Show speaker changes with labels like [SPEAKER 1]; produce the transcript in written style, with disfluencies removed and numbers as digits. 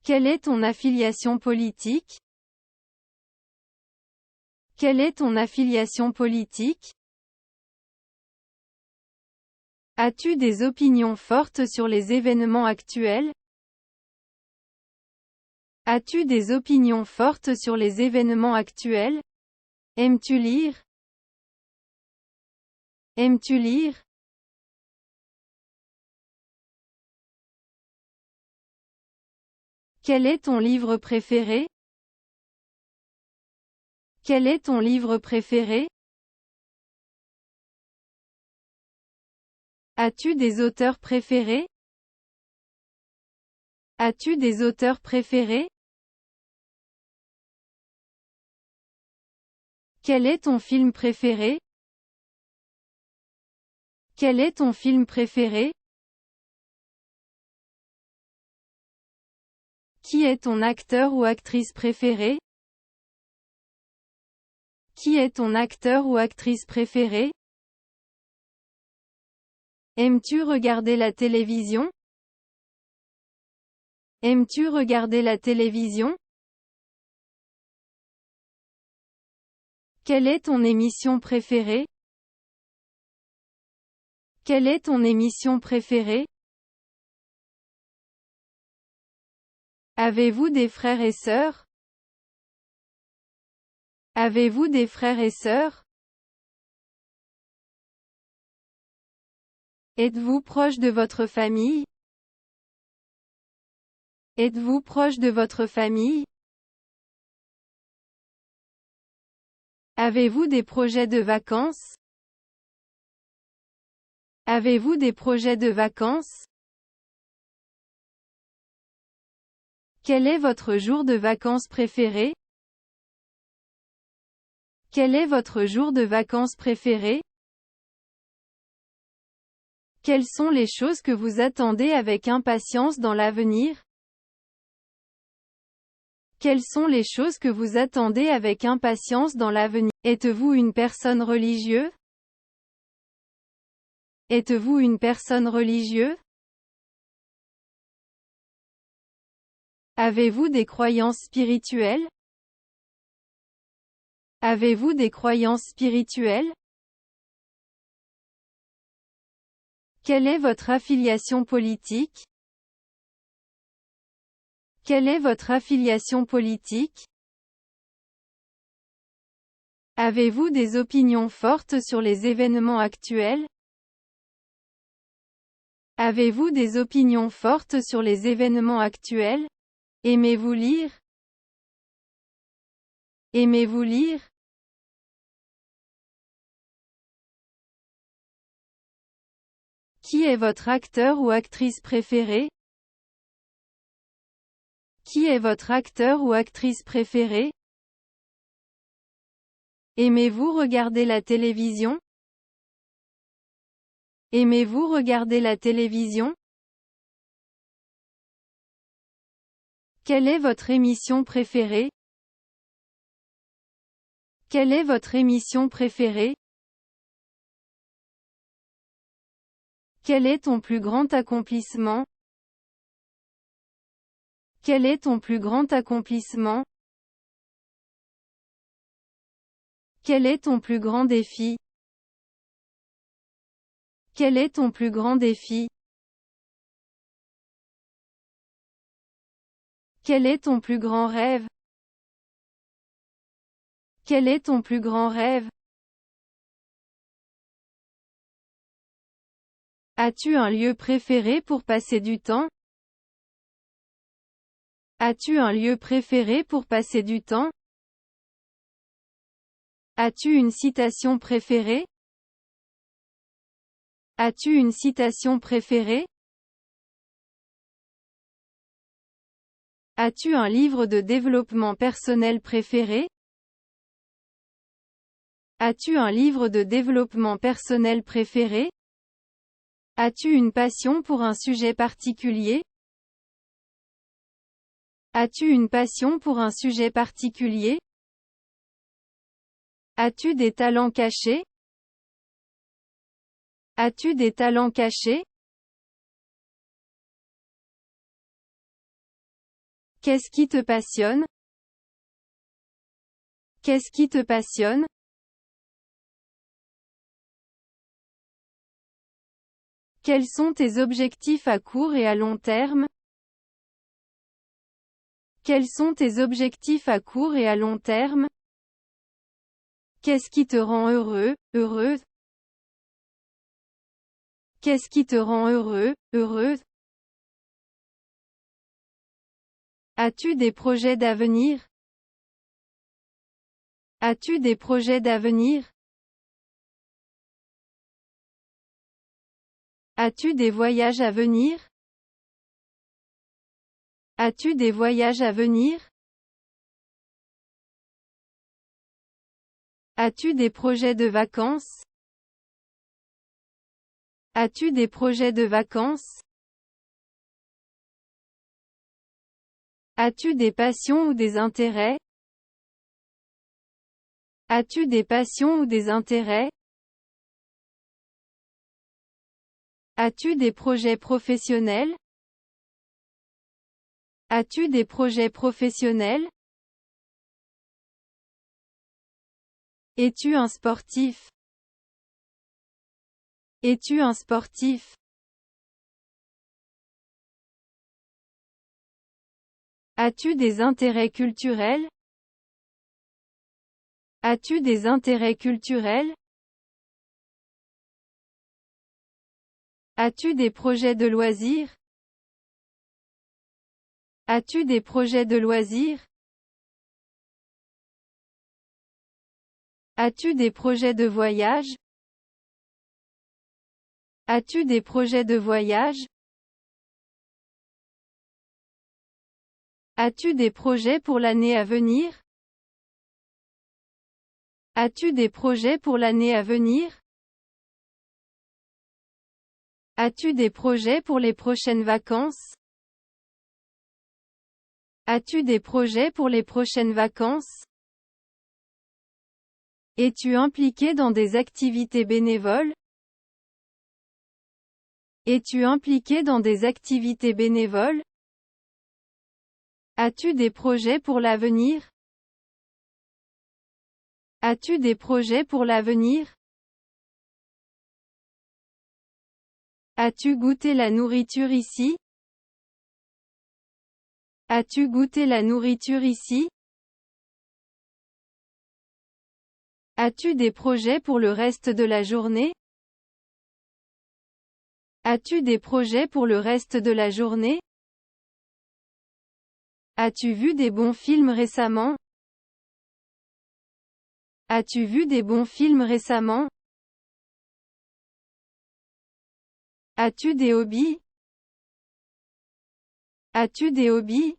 [SPEAKER 1] Quelle est ton affiliation politique? Quelle est ton affiliation politique? As-tu des opinions fortes sur les événements actuels? As-tu des opinions fortes sur les événements actuels? Aimes-tu lire? Aimes-tu lire? Quel est ton livre préféré? Quel est ton livre préféré? As-tu des auteurs préférés? As-tu des auteurs préférés? Quel est ton film préféré? Quel est ton film préféré? Qui est ton acteur ou actrice préféré? Qui est ton acteur ou actrice préféré? Aimes-tu regarder la télévision? Aimes-tu regarder la télévision? Quelle est ton émission préférée? Quelle est ton émission préférée? Avez-vous des frères et sœurs? Avez-vous des frères et sœurs? Êtes-vous proche de votre famille? Êtes-vous proche de votre famille? Avez-vous des projets de vacances? Avez-vous des projets de vacances? Quel est votre jour de vacances préféré? Quel est votre jour de vacances préféré? Quelles sont les choses que vous attendez avec impatience dans l'avenir? Quelles sont les choses que vous attendez avec impatience dans l'avenir? Êtes-vous une personne religieuse? Êtes-vous une personne religieuse? Avez-vous des croyances spirituelles? Avez-vous des croyances spirituelles? Quelle est votre affiliation politique? Quelle est votre affiliation politique? Avez-vous des opinions fortes sur les événements actuels? Avez-vous des opinions fortes sur les événements actuels? Aimez-vous lire? Aimez-vous lire? Qui est votre acteur ou actrice préféré? Qui est votre acteur ou actrice préféré? Aimez-vous regarder la télévision? Aimez-vous regarder la télévision? Quelle est votre émission préférée? Quelle est votre émission préférée? Quel est ton plus grand accomplissement? Quel est ton plus grand accomplissement? Quel est ton plus grand défi? Quel est ton plus grand défi? Quel est ton plus grand rêve? Quel est ton plus grand rêve? As-tu un lieu préféré pour passer du temps? As-tu un lieu préféré pour passer du temps? As-tu une citation préférée? As-tu une citation préférée? As-tu un livre de développement personnel préféré? As-tu un livre de développement personnel préféré? As-tu une passion pour un sujet particulier? As-tu une passion pour un sujet particulier? As-tu des talents cachés? As-tu des talents cachés? Qu'est-ce qui te passionne? Qu'est-ce qui te passionne? Quels sont tes objectifs à court et à long terme? Quels sont tes objectifs à court et à long terme? Qu'est-ce qui te rend heureux, heureuse? Qu'est-ce qui te rend heureux, heureuse? As-tu des projets d'avenir? As-tu des projets d'avenir? As-tu des voyages à venir? As-tu des voyages à venir? As-tu des projets de vacances? As-tu des projets de vacances? As-tu des passions ou des intérêts? As-tu des passions ou des intérêts? As-tu des projets professionnels? As-tu des projets professionnels? Es-tu un sportif? Es-tu un sportif? As-tu des intérêts culturels? As-tu des intérêts culturels? As-tu des projets de loisirs? As-tu des projets de loisirs? As-tu des projets de voyage? As-tu des projets de voyage? As-tu des projets pour l'année à venir? As-tu des projets pour l'année à venir? As-tu des projets pour les prochaines vacances? As-tu des projets pour les prochaines vacances? Es-tu impliqué dans des activités bénévoles? Es-tu impliqué dans des activités bénévoles? As-tu des projets pour l'avenir? As-tu des projets pour l'avenir? As-tu goûté la nourriture ici? As-tu goûté la nourriture ici? As-tu des projets pour le reste de la journée? As-tu des projets pour le reste de la journée? As-tu vu des bons films récemment? As-tu vu des bons films récemment? As-tu des hobbies? As-tu des hobbies?